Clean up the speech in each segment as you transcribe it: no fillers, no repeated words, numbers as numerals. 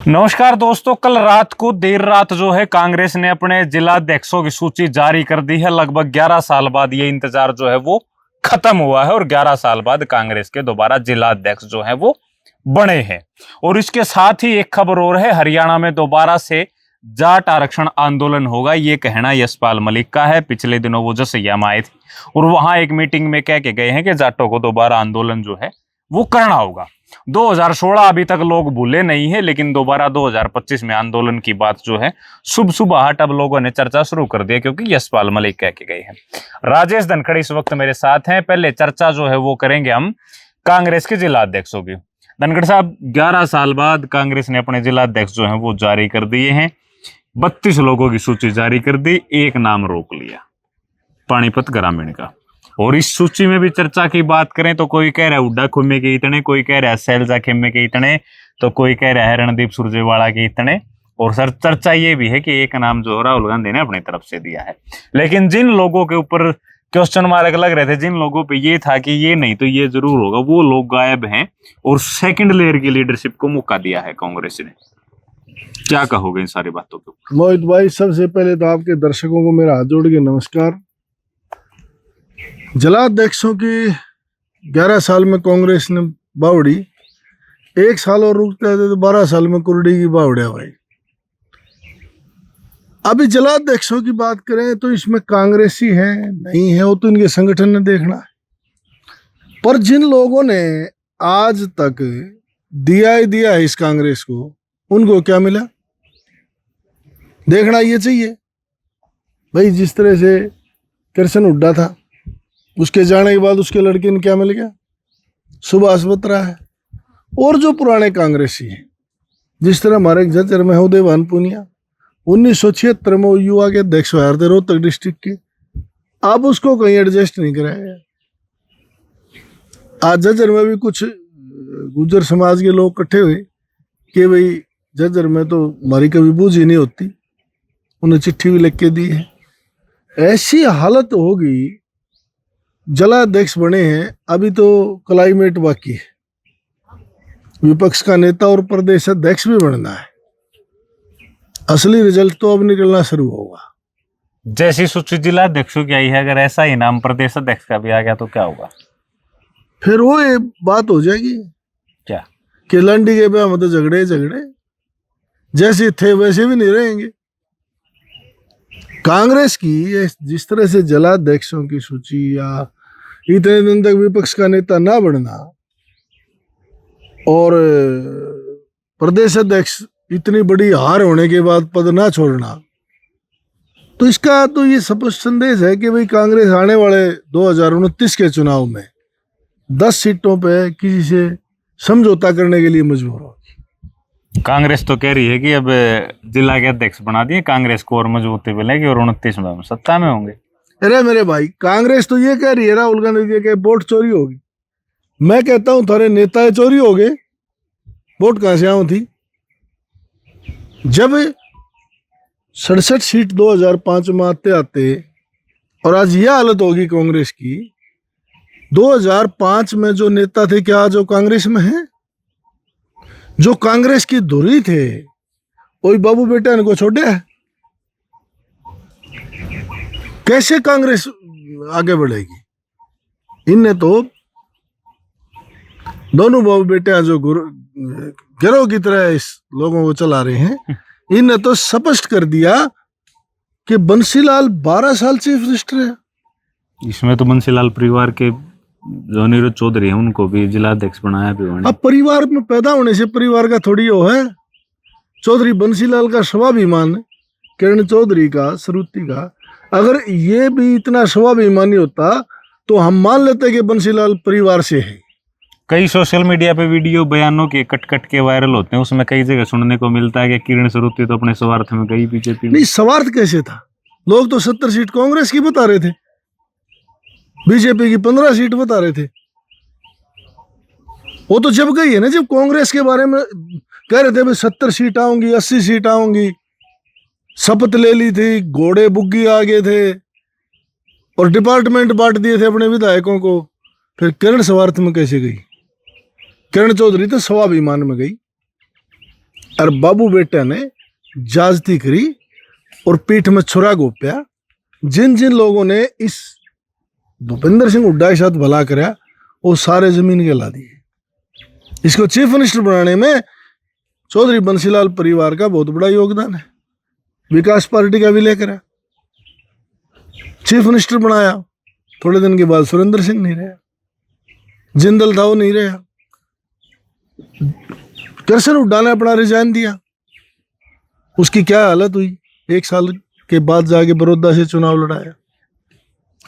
नमस्कार दोस्तों, कल रात को देर रात जो है कांग्रेस ने अपने जिला अध्यक्षों की सूची जारी कर दी है। लगभग 11 साल बाद ये इंतजार जो है वो खत्म हुआ है और 11 साल बाद कांग्रेस के दोबारा जिला अध्यक्ष जो है वो बने हैं। और इसके साथ ही एक खबर और है, हरियाणा में दोबारा से जाट आरक्षण आंदोलन होगा। ये कहना यशपाल मलिक का है। पिछले दिनों वो जसैया में आए थे और वहां एक मीटिंग में कह के गए हैं कि जाटों को दोबारा आंदोलन जो है वो करना होगा। 2016 अभी तक लोग भूले नहीं है, लेकिन दोबारा 2025 में आंदोलन की बात जो है सुबह सुबह अब लोगों ने चर्चा शुरू कर दी, क्योंकि यशपाल मलिक कह के गए हैं। राजेश धनखड़ इस वक्त मेरे साथ हैं। पहले चर्चा जो है वो करेंगे हम कांग्रेस के जिला अध्यक्षों की। धनखड़ साहब, 11 साल बाद कांग्रेस ने अपने जिला अध्यक्ष जो है वो जारी कर दिए हैं। 32 लोगों की सूची जारी कर दी, एक नाम रोक लिया, पानीपत ग्रामीण का। और इस सूची में भी चर्चा की बात करें तो कोई कह रहा है हुड्डा खुम्मे के इतने, कोई कह रहा है सैलजा खेमे के इतने, तो कोई कह रहा है रणदीप सुरजेवाला के इतने। और सर चर्चा ये भी है कि एक नाम जो राहुल गांधी ने अपनी तरफ से दिया है। लेकिन जिन लोगों के ऊपर क्वेश्चन मार्क लग रहे थे, जिन लोगों पे ये था कि ये नहीं तो ये जरूर होगा, वो लोग गायब हैं और सेकंड लेयर की लीडरशिप को मौका दिया है कांग्रेस ने। क्या कहोगे इन सारी बातों के ऊपर? मोहित भाई, सबसे पहले तो आपके दर्शकों को मेरा हाथ जोड़ के नमस्कार। जिला अध्यक्षों की 11 साल में कांग्रेस ने बावड़ी, 1 साल और रुकते थे तो 12 साल में कुर्डी की बावड़िया भाई। अभी जिला अध्यक्षों की बात करें तो इसमें कांग्रेसी है नहीं है वो तो इनके संगठन ने देखना है। पर जिन लोगों ने आज तक दिया ही दिया है इस कांग्रेस को, उनको क्या मिला देखना ये चाहिए भाई। जिस तरह से कृष्ण हुड्डा था, उसके जाने के बाद उसके लड़के ने क्या मिल गया, सुभाष बत्रा है। और जो पुराने कांग्रेसी हैं, जिस तरह हमारे जजर में हो देवान पुनिया, 1976 में वो युवा के अध्यक्ष हुए थे रोहतक डिस्ट्रिक्ट के। अब उसको कहीं एडजस्ट नहीं कराया गया। आज जजर में भी कुछ गुर्जर समाज के लोग इकट्ठे हुए कि भाई जजर में तो हमारी कभी बूझ ही नहीं होती, उन्हें चिट्ठी भी लिख के दी है। ऐसी हालत होगी, जिला अध्यक्ष बने हैं, अभी तो क्लाइमेट बाकी है, विपक्ष का नेता और प्रदेश अध्यक्ष भी बनना है। असली रिजल्ट तो अब निकलना शुरू होगा। जैसी सूची जिला अध्यक्षों की आई है, अगर ऐसा ही नाम प्रदेश अध्यक्ष का भी आ गया तो क्या होगा? फिर वो ये बात हो जाएगी क्या कि लंडी के पे हम तो झगड़े जैसे थे वैसे भी नहीं रहेंगे। कांग्रेस की जिस तरह से जिला अध्यक्षों की सूची या इतने दिन तक विपक्ष का नेता ना बनना और प्रदेश अध्यक्ष इतनी बड़ी हार होने के बाद पद ना छोड़ना, तो इसका तो ये स्पष्ट संदेश है कि भाई कांग्रेस आने वाले 2029 के चुनाव में 10 सीटों पे किसी से समझौता करने के लिए मजबूर होगी। कांग्रेस तो कह रही है कि अब जिला के अध्यक्ष बना दिए, कांग्रेस को और मजबूती मिलेगी और 29 में हम सत्ता में होंगे। अरे मेरे भाई, कांग्रेस तो ये कह रही है राहुल गांधी के वोट चोरी होगी। मैं कहता हूं थारे नेता चोरी हो गए, वोट कहां से आऊं थी? जब 67 सीट 2005 में आते आते और आज यह हालत होगी कांग्रेस की। 2005 में जो नेता थे, क्या जो कांग्रेस में है, जो कांग्रेस की धुरी थे, वही बाबू बेटा इनको छोड़े है। कैसे कांग्रेस आगे बढ़ेगी? इनने तो दोनों बाबू बेटे जो गिरोह की तरह इस लोगों को चला रहे हैं, इनने तो स्पष्ट कर दिया कि बंसीलाल 12 साल चीफ मिनिस्टर है। इसमें तो बंसीलाल परिवार के जो अनिरुद्ध चौधरी है उनको भी जिला अध्यक्ष बनाया भी उन्होंने। अब परिवार में पैदा होने से परिवार का थोड़ी वो है। चौधरी बंसीलाल का स्वाभिमान, किरण चौधरी का, श्रुति का, अगर ये भी इतना स्वाभिमानी होता तो हम मान लेते कि बंसीलाल परिवार से है। कई सोशल मीडिया पे वीडियो बयानों के कट के वायरल होते हैं, उसमें कई जगह सुनने को मिलता है कि किरण श्रुति तो अपने स्वार्थ में गई बीजेपी में। नहीं, स्वार्थ कैसे था? लोग तो 70 सीट कांग्रेस की बता रहे थे, बीजेपी की 15 सीट बता रहे थे। वो तो जब गई है ना, जब कांग्रेस के बारे में कह रहे थे भाई 70 सीट आऊंगी, 80 सीट आऊंगी, शपथ ले ली थी, घोड़े बुग्गी आ गए थे और डिपार्टमेंट बांट दिए थे अपने विधायकों को। फिर किरण स्वार्थ में कैसे गई? किरण चौधरी तो स्वाभिमान में गई। और बाबू बेटा ने जाजती करी और पीठ में छुरा गोप्या। जिन जिन लोगों ने इस भूपेंद्र सिंह हुड्डा के साथ भला करा वो सारे जमीन के ला दिए। इसको चीफ मिनिस्टर बनाने में चौधरी बंसीलाल परिवार का बहुत बड़ा योगदान है। विकास पार्टी का विलय करा, चीफ मिनिस्टर बनाया, थोड़े दिन के बाद सुरेंद्र सिंह नहीं रहा, जिंदल था वो नहीं रहा, कृष्ण हुड्डा ने अपना रिजाइन दिया। उसकी क्या हालत हुई, 1 साल के बाद जाके बड़ौदा से चुनाव लड़ाया।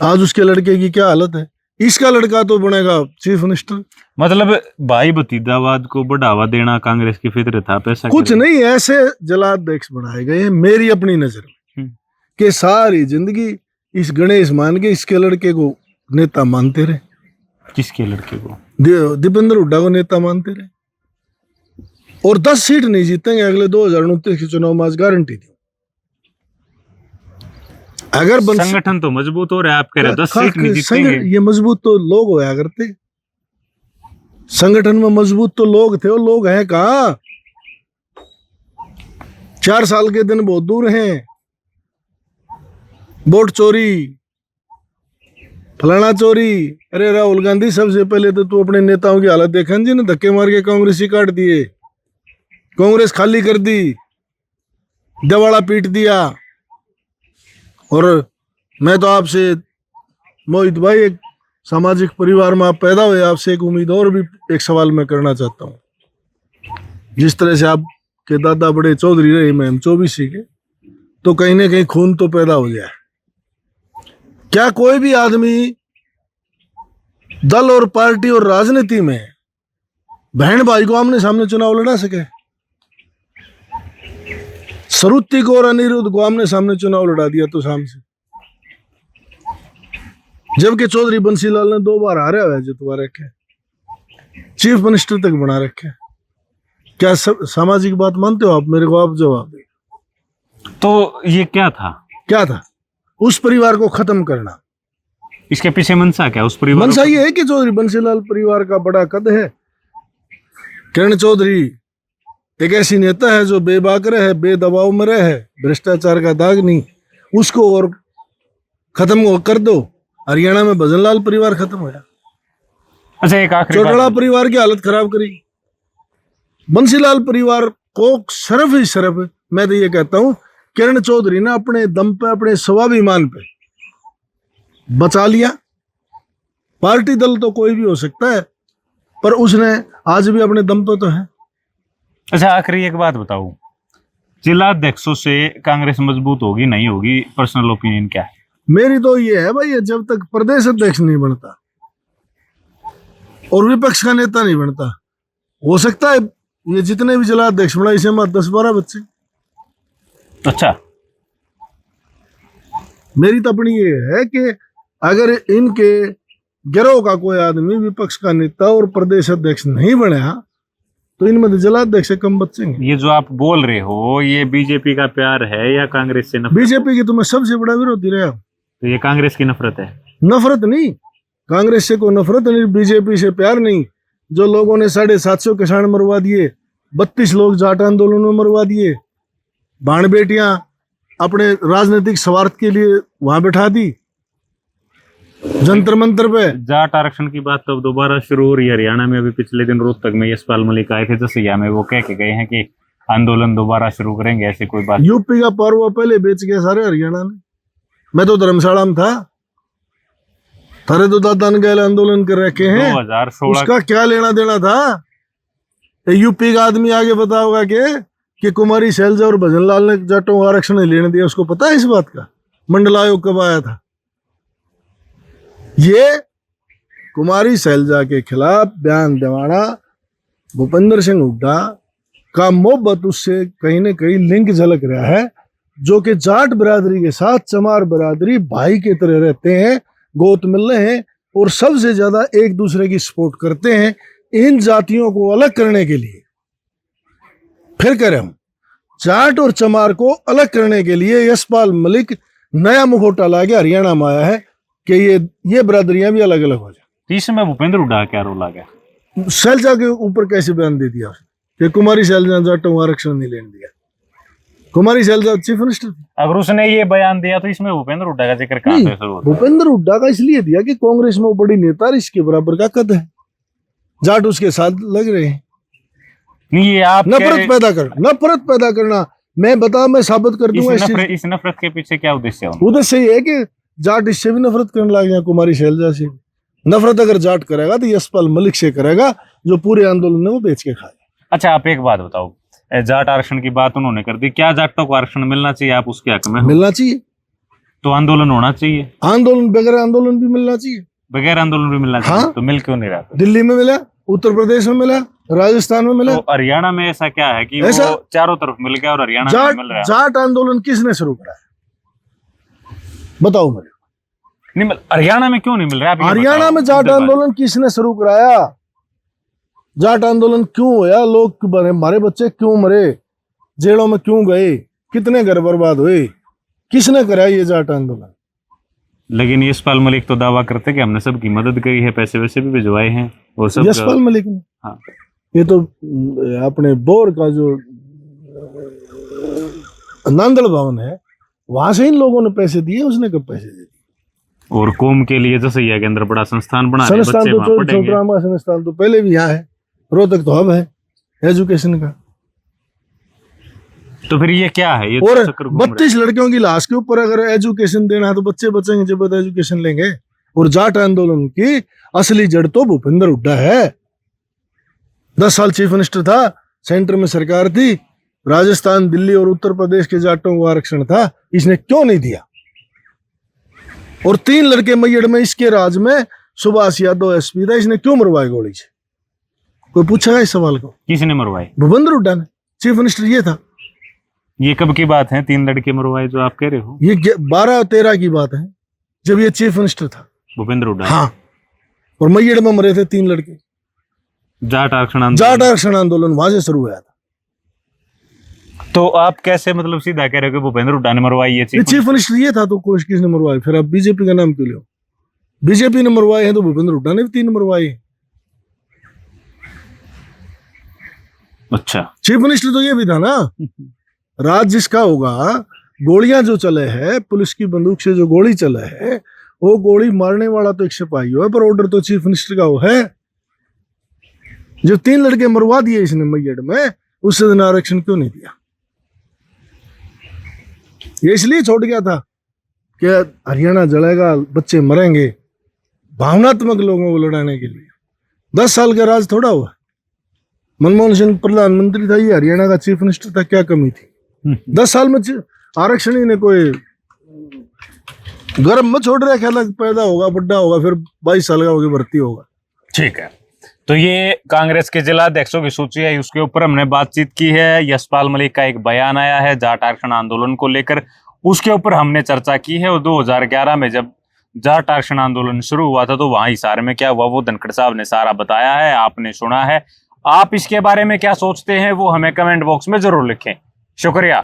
आज उसके लड़के की क्या हालत है। इसका लड़का तो बनेगा चीफ मिनिस्टर। मतलब भाई भतीजावाद को बढ़ावा देना कांग्रेस की फितरत था, पैसा कुछ नहीं, ऐसे जलाध्यक्ष बनाए गए हैं मेरी अपनी नजर में कि सारी जिंदगी इस गणेश मान के इसके लड़के को नेता मानते रहे। किसके लड़के को? दीपेंद्र हुड्डा को नेता मानते रहे और 10 सीट नहीं जीतेंगे अगले 2029 के चुनाव में, आज गारंटी दी। अगर संगठन तो मजबूत हो रहा है, आप कह रहे 10 सीट नहीं जीतेंगे। ये मजबूत तो लोग होया करते, संगठन में मजबूत तो लोग थे, वो लोग हैं कहाँ। 4 साल के दिन बहुत दूर हैं। वोट चोरी, फलाना चोरी। अरे राहुल गांधी, सबसे पहले तो तू अपने नेताओं की हालत देखा जी ने, धक्के मार के कांग्रेस ही काट दिए, कांग्रेस खाली कर दी, दिवाला पीट दिया। और मैं तो आपसे मोहित भाई, एक सामाजिक परिवार में आप पैदा हुए, आपसे एक उम्मीद और भी एक सवाल मैं करना चाहता हूँ। जिस तरह से आपके दादा बड़े चौधरी रहे, मैं 24 के, तो कहीं ना कहीं खून तो पैदा हो जाए। क्या कोई भी आदमी दल और पार्टी और राजनीति में बहन भाई को आमने सामने चुनाव लड़ा सके? सरुत्ती को और अनिरुद्ध को आमने सामने चुनाव लड़ा दिया तो शाम से, जबकि चौधरी बंसीलाल ने 2 बार हारा हुआ है, जितवा रखे, चीफ मिनिस्टर तक बना रखे। क्या सामाजिक बात मानते हो आप? मेरे को आप जवाब दे। तो ये क्या था? क्या था? उस परिवार को खत्म करना। इसके पीछे मंशा क्या? उस परिवार मंशा ये है कि चौधरी बंसीलाल परिवार का बड़ा कद है। किरण चौधरी एक ऐसी नेता है जो बेबाक है, बेदबाव में रहे, भ्रष्टाचार का दाग नहीं, उसको और खत्म कर दो। हरियाणा में भजनलाल परिवार खत्म होया। अच्छा, एक आखिरी चौटाला परिवार की हालत खराब करी। बंसीलाल परिवार को सिर्फ ही सिर्फ मैं तो ये कहता हूं, किरण चौधरी ने अपने दम पे, अपने स्वाभिमान पे बचा लिया। पार्टी दल तो कोई भी हो सकता है, पर उसने आज भी अपने दम पे तो है। अच्छा, आखिरी एक बात बताऊं, जिला अध्यक्षों से कांग्रेस मजबूत होगी नहीं होगी, पर्सनल ओपिनियन क्या है? मेरी तो ये है भाई, जब तक प्रदेश अध्यक्ष नहीं बनता और विपक्ष का नेता नहीं बनता, हो सकता है ये जितने भी जिला अध्यक्ष बना, इसे मत 10-12 बच्चे। अच्छा, मेरी तो अपनी ये है कि अगर इनके गिरोह का कोई आदमी विपक्ष का नेता और प्रदेश अध्यक्ष नहीं बना, तो इनमें जिला अध्यक्ष से कम बचेंगे। ये जो आप बोल रहे हो, ये बीजेपी का प्यार है या कांग्रेस से नफरत? बीजेपी की तो मैं सबसे बड़ा विरोधी रहा। तो ये कांग्रेस की नफरत है? नफरत नहीं, कांग्रेस से कोई नफरत नहीं, बीजेपी से प्यार नहीं। जो लोगों ने 750 किसान मरवा दिए, 32 लोग जाट आंदोलन में मरवा दिए, बाण बेटियां अपने राजनीतिक स्वार्थ के लिए वहां बैठा दी जंतर मंतर पे। जाट आरक्षण की बात तो अब दोबारा शुरू हो रही है हरियाणा में। अभी पिछले दिन रोहतक में यशपाल मलिक आए थे जसैया में, वो कह के गए हैं कि आंदोलन दोबारा शुरू करेंगे, ऐसे कोई बात। यूपी का पर्व पहले बेच गया सारे हरियाणा ने। मैं तो धर्मशाला में था, थारे तो दादा ने आंदोलन कर रखे हैं, 2016 उसका क्या लेना देना था? यूपी का आदमी आगे पता होगा कि कुमारी शैलजा और भजनलाल ने जाटों को आरक्षण नहीं लेने दिया, उसको पता है इस बात का? मंडल आयोग कब आया था? ये कुमारी शैलजा के खिलाफ बयान दिवाना भूपेंद्र सिंह हुड्डा का मोहब्बत उससे कहीं ना कहीं लिंक झलक रहा है, जो कि जाट बिरादरी के साथ चमार बिरादरी भाई की तरह रहते हैं, गोत मिल रहे हैं और सबसे ज्यादा एक दूसरे की सपोर्ट करते हैं। इन जातियों को अलग करने के लिए, फिर कह रहे हम, जाट और चमार को अलग करने के लिए यशपाल मलिक नया मुखौटा ला के हरियाणा में आया है कि ये बिरादरियां भी अलग अलग हो जाए। इसमें भूपेंद्र हुड्डा क्या रोल आ गया? शैलजा के ऊपर कैसे बयान दे दिया? कि कुमारी शैलजा जाटों को आरक्षण नहीं लेने दिया। कुमारी शैलजा चीफ मिनिस्टर थी। अगर उसने ये बयान दिया तो इसमें भूपेंद्र हुड्डा का जिक्र कहाँ से शुरू होता है? भूपेंद्र हुड्डा का इसलिए दिया कि कांग्रेस में वो बड़ी नेता और इसके बराबर का कद है, जाट उसके साथ लग रहे हैं। नहीं, ये आप नफरत पैदा करना। मैं साबित कर दूंगा इस नफरत के पीछे क्या उद्देश्य है? उद्देश्य ये है कि जाट इससे भी नफरत करने लग जाए, कुमारी शैलजा से। नफरत अगर जाट करेगा तो यशपाल मलिक से करेगा, जो पूरे आंदोलन ने वो बेच के खाए। अच्छा, आप एक बात बताओ, जाट आरक्षण की बात उन्होंने कर दी, क्या जाटों को आरक्षण मिलना चाहिए? आप उसके हक में हो? मिलना चाहिए। तो आंदोलन होना चाहिए, बगैर आंदोलन भी मिलना चाहिए। बगैर आंदोलन भी मिलना चाहिए। हाँ? तो मिल क्यों नहीं रहा? दिल्ली में मिला, उत्तर प्रदेश में मिला, राजस्थान में मिला। तो हरियाणा में ऐसा क्या है कि वो चारों तरफ मिल गया और हरियाणा में मिल रहा है? जाट आंदोलन किसने शुरू करा है, बताओ मुझे। नहीं, हरियाणा में क्यों नहीं मिल रहा है? हरियाणा में जाट आंदोलन किसने शुरू कराया? जाट आंदोलन क्यों हुआ? लोग मरे, हमारे बच्चे क्यों मरे, जेलों में क्यों गए, कितने घर बर्बाद हुए, किसने कराया ये जाट आंदोलन? लेकिन यशपाल मलिक तो दावा करते कि हमने सबकी मदद करी है, पैसे वैसे भी भिजवाए हैं और सब। यशपाल मलिक ने? हाँ। ये तो अपने बोर का जो नांदड़ भवन है वहां से इन लोगों ने पैसे दिए, उसने कब पैसे दिए? और कौम के लिए जसैया के अंदर बड़ा संस्थान बना रहे, संस्थान तो छोटा संस्थान तो पहले भी यहाँ है, रोहतक तो अब है एजुकेशन का। तो फिर ये क्या है? ये और तो 32 लड़कियों की लाश के ऊपर अगर एजुकेशन देना है तो बच्चे बचेंगे जब एजुकेशन लेंगे। और जाट आंदोलन की असली जड़ तो भूपेंद्र हुड्डा है। 10 साल चीफ मिनिस्टर था, सेंटर में सरकार थी, राजस्थान, दिल्ली और उत्तर प्रदेश के जाटों को आरक्षण था, इसने क्यों नहीं दिया? और 3 लड़के मैयड़ में इसके राज में, सुभाष यादव एसपी था, इसने क्यों मरवाए गोली से? कोई पूछेगा इस सवाल को? किसने मरवाए? भूपेंद्र हुड्डा ने। चीफ मिनिस्टर ये था। ये कब की बात है 3 लड़के मरवाए जो आप कह रहे हो? ये 12-13 की बात है, जब ये चीफ मिनिस्टर था भूपेंद्र हुड्डा। हाँ, और मैयड़ में मरे थे 3 लड़के। जाट आरक्षण आंदोलन वहां से शुरू हुआ था। तो आप कैसे मतलब सीधा कह रहे हो कि भूपेंद्र हुड्डा ने मरवाई? ये चीफ मिनिस्टर ये था तो कोश किसने मरवाई? फिर आप बीजेपी का नाम क्यों लो? बीजेपी ने मरवाए हैं तो भूपेंद्र हुड्डा ने भी 3 मरवाए। अच्छा, चीफ मिनिस्टर तो ये भी था ना, राज जिसका होगा, गोलियां जो चले हैं, पुलिस की बंदूक से जो गोली चले है, वो गोली मारने वाला तो एक सिपाही है, पर ऑर्डर तो चीफ मिनिस्टर का वो है। जो 3 लड़के मरवा दिए इसने मैयड़ में, उससे दिन आरक्षण क्यों नहीं दिया? ये इसलिए छोड़ गया था कि हरियाणा जलेगा, बच्चे मरेंगे, भावनात्मक लोगों को लड़ाने के लिए। 10 साल का राज थोड़ा हुआ। मनमोहन सिंह प्रधानमंत्री था, ये हरियाणा का चीफ मिनिस्टर था, क्या कमी थी? 10 साल में आरक्षण ही ने कोई गर्म में छोड़ रहा, ख्याल पैदा होगा, बड्डा होगा, फिर 22 साल का होकर भर्ती होगा। ठीक है, तो ये कांग्रेस के जिला अध्यक्षों की सूची है, उसके ऊपर हमने बातचीत की है। यशपाल मलिक का एक बयान आया है जाट आरक्षण आंदोलन को लेकर, उसके ऊपर हमने चर्चा की है। और 2011 में जब जाट आरक्षण आंदोलन शुरू हुआ था तो वहां हिसार में क्या हुआ वो धनखड़ साहब ने सारा बताया है, आपने सुना है। आप इसके बारे में क्या सोचते हैं वो हमें कमेंट बॉक्स में जरूर लिखें। शुक्रिया।